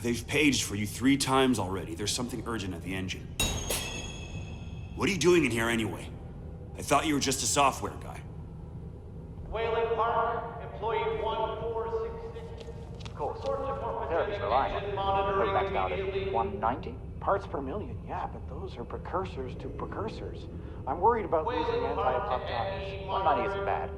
They've paged for you 3 times already. There's something urgent at the engine. What are you doing in here anyway? I thought you were just a software guy. Wayland Park, employee 1466. Of course. Therapy's relying on it. We're maxed out at 190? Parts per million, yeah, but those are precursors to precursors. I'm worried about losing anti-apoptotics. 190 isn't bad.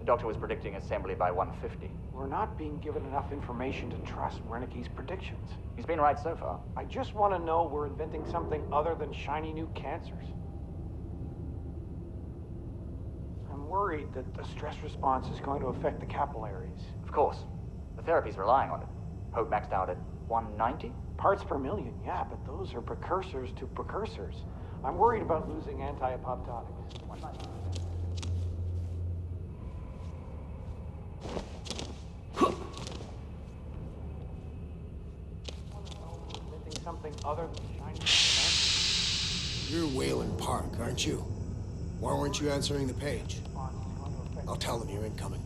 The doctor was predicting assembly by 150. We're not being given enough information to trust Wernicke's predictions. He's been right so far. I just want to know we're inventing something other than shiny new cancers. I'm worried that the stress response is going to affect the capillaries. Of course. The therapy's relying on it. Hope maxed out at 190? Parts per million, yeah, but those are precursors to precursors. I'm worried about losing anti-apoptotics. 190. Something other than shiny. You're Wayland Park, aren't you? Why weren't you answering the page? I'll tell them you're incoming.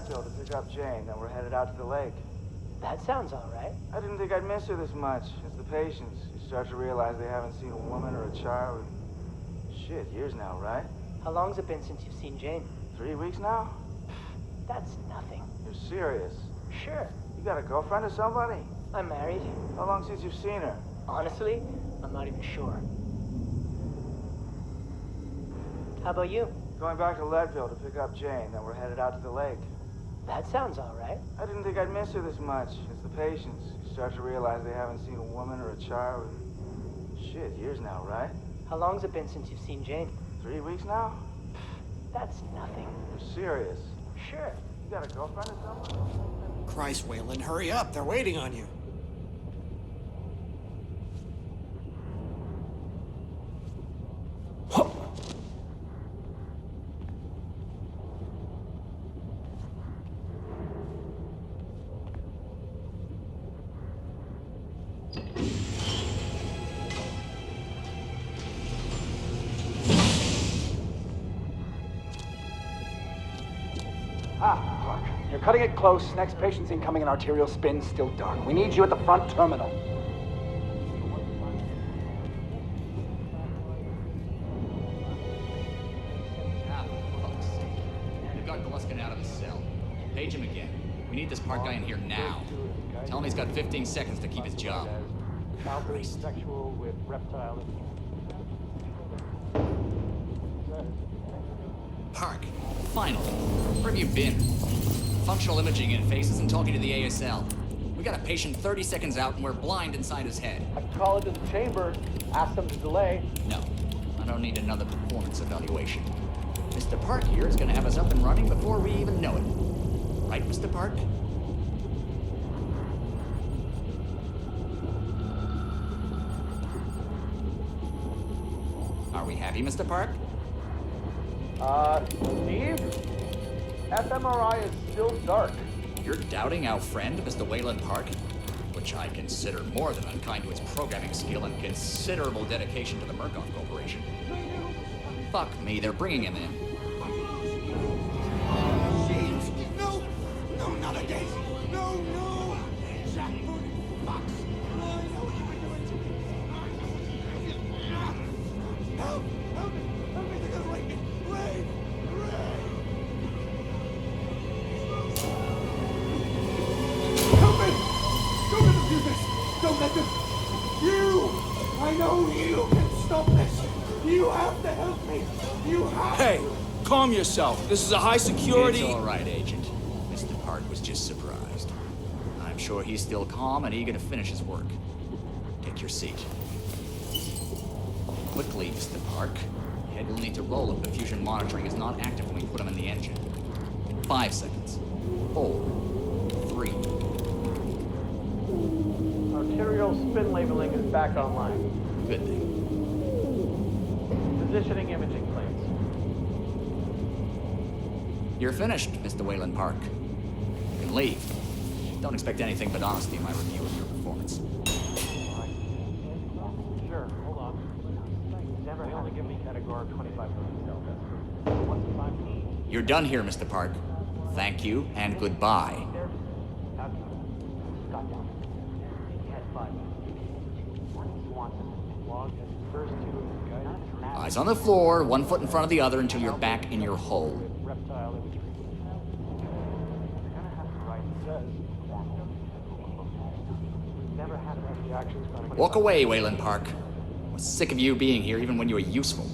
To pick up Jane, then we're headed out to the lake. That sounds all right. I didn't think I'd miss her this much. It's the patients. You start to realize they haven't seen a woman or a child in, shit, years now, right? How long's it been since you've seen Jane? 3 weeks now? That's nothing. You're serious? Sure. You got a girlfriend or somebody? I'm married. How long since you've seen her? Honestly, I'm not even sure. How about you? Going back to Leadville to pick up Jane, then we're headed out to the lake. That sounds all right. I didn't think I'd miss her this much. It's the patients. You start to realize they haven't seen a woman or a child in, shit, years now, right? How long's it been since you've seen Jane? 3 weeks now? That's nothing. You're serious? Sure. You got a girlfriend or something? Christ, Wayland, hurry up. They're waiting on you. Clark, you're cutting it close. Next patient's incoming and arterial spin still dark. We need you at the front terminal. For fuck's sake. We've got Gluskin out of his cell. Page him again. We need this Park guy in here now. Tell him he's got 15 seconds to keep his job. Christ. Sexual with reptile. Park, finally. Where have you been? Functional imaging interface isn't talking to the ASL. We got a patient 30 seconds out and we're blind inside his head. I can call into the chamber, ask them to delay. No, I don't need another performance evaluation. Mr. Park here is gonna have us up and running before we even know it. Right, Mr. Park? Are we happy, Mr. Park? Steve? fMRI is still dark. You're doubting our friend, Mr. Wayland Park? Which I consider more than unkind to his programming skill and considerable dedication to the Murkoff Corporation. Fuck me, they're bringing him in. No! No, not again! No, no! Jack, Fox! I know what you've been doing to me! Help! Help me! Help me! They're gonna rape me! Ray! Ray! Help me! Don't let them do this! Don't let them... You! I know you can stop this! You have to help me! You have Hey, calm yourself. This is a high security... It's all right, Agent. Mr. Park was just surprised. I'm sure he's still calm and eager to finish his work. Take your seat. Quickly, Mr. Park. Head will need to roll if the fusion monitoring is not active when we put him in the engine. 5 seconds. 4, 3. Arterial spin labeling is back online. Good thing. Positioning imaging plates. You're finished, Mr. Wayland Park. You can leave. Don't expect anything but honesty in my review of your performance. Sure, hold on. They only give me category 25 million cell deaths. What's the time? You're done here, Mr. Park. Thank you and goodbye. Eyes on the floor, one foot in front of the other until you're back in your hole. Reptile imagery. You're gonna have to write never had enough reactions gonna get Walk away, Wayland Park. I was sick of you being here even when you were useful.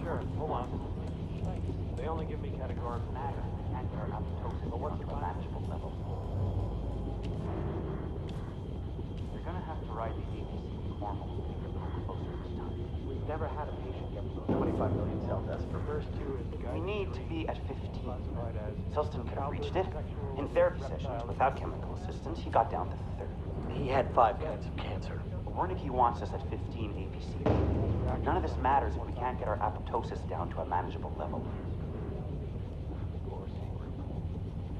Sure, hold on. They only give me categorical matter. But what's the manageable level? You're gonna have to write the ABC hormone figure a little closer this time. We've never had a patient get below 25 million cell deaths. The first two is the guy. We need to be at 15. Classified as Selston could have reached it. In therapy sessions, without chemical assistance, he got down to 30. He had 5 kinds of cancer. But Wernicke wants us at 15 APC. None of this matters if we can't get our apoptosis down to a manageable level.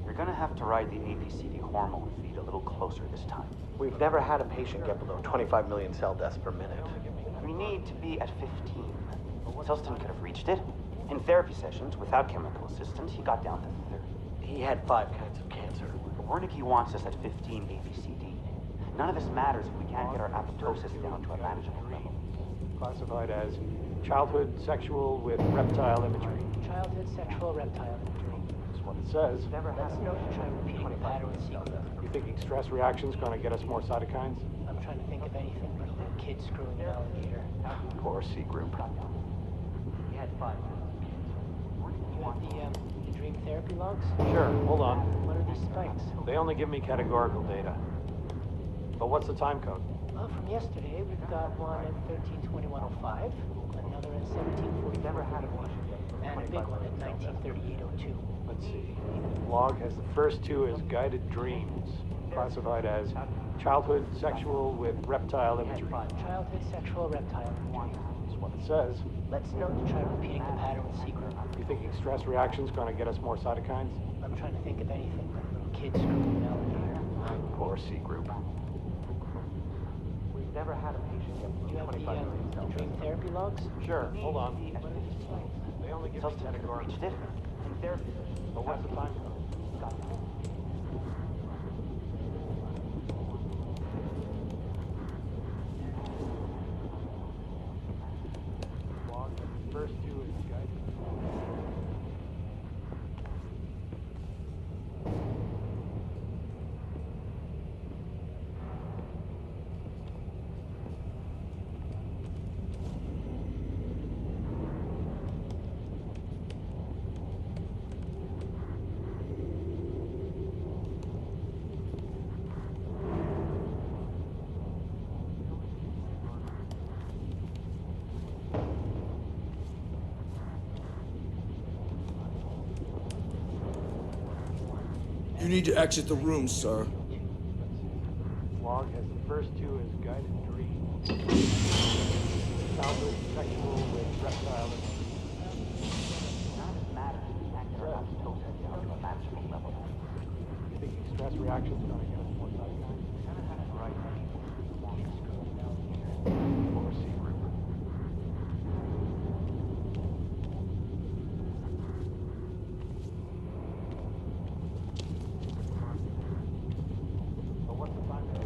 You're gonna have to ride the APCD hormone feed a little closer this time. We've never had a patient get below 25 million cell deaths per minute. We need to be at 15. Selston could have reached it. In therapy sessions, without chemical assistance, he got down to 30. He had 5 kinds of cancer. But Wernicke wants us at 15 ABCD. None of this matters if we can't get our apoptosis down to a manageable level. Classified as childhood sexual with reptile imagery. Childhood sexual reptile imagery. That's what it says. Let's note to try repeating the pattern sequence. You thinking stress reaction's gonna get us more cytokines? I'm trying to think of anything but a little kid screwing an alligator. Or C group. He had 5 kinds of cancer. You have the dream therapy logs? Sure, hold on. What are these spikes? They only give me categorical data. But what's the time code? Well, from yesterday, we've got one at 13:21:05, another at 17:40. Never had a patient get And a big one at 19:38:02. Let's see. Log has the first two as guided dreams, classified as childhood sexual with reptile He had imagery. 5 childhood sexual reptile imagery. That's what it says. Let's note to try repeating the pattern sequence. You thinking stress reaction's gonna get us more cytokines? I'm trying to think of anything but a little kid screwing an alligator. Or C group. We've never had a patient get You have the dream therapy logs? Sure, hold on. They only give me Selston could have categorical. reached it. In therapy sessions, But what's the time code? Log has the first two as guided. You need to exit the room, sir. Log has the first two as guided dreams. Childhood sexual with reptile imagery. None of this matters if we can't get our apoptosis down to a manageable level. You thinking stress reaction's gonna get us more cytokines? Right. Or C group. But what's the time code?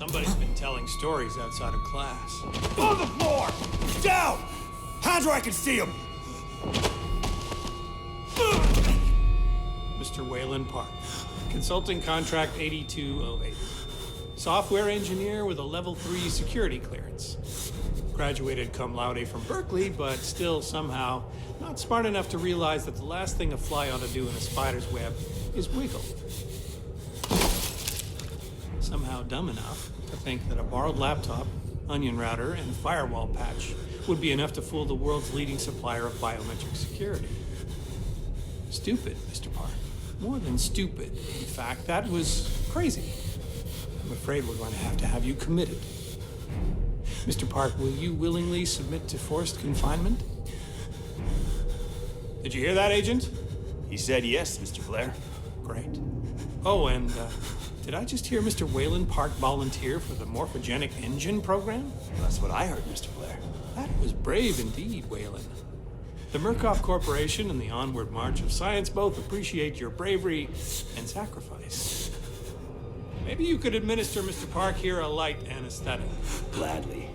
Somebody's been telling stories outside of class. On the floor! Down! Hands where I can see them! Mr. Wayland Park, consulting contract 8208. Software engineer with a level 3 security clearance. Graduated cum laude from Berkeley, but still somehow not smart enough to realize that the last thing a fly ought to do in a spider's web is wiggle. Somehow dumb enough to think that a borrowed laptop, onion router, and firewall patch would be enough to fool the world's leading supplier of biometric security. Stupid, Mr. Park. More than stupid. In fact, that was crazy. I'm afraid we're going to have you committed. Mr. Park, will you willingly submit to forced confinement? Did you hear that, Agent? He said yes, Mr. Blair. Great. Oh, and did I just hear Mr. Wayland Park volunteer for the morphogenic engine program? That's what I heard, Mr. Blair. That was brave indeed, Wayland. The Murkoff Corporation and the onward march of science both appreciate your bravery and sacrifice. Maybe you could administer Mr. Park here a light anesthetic. Gladly.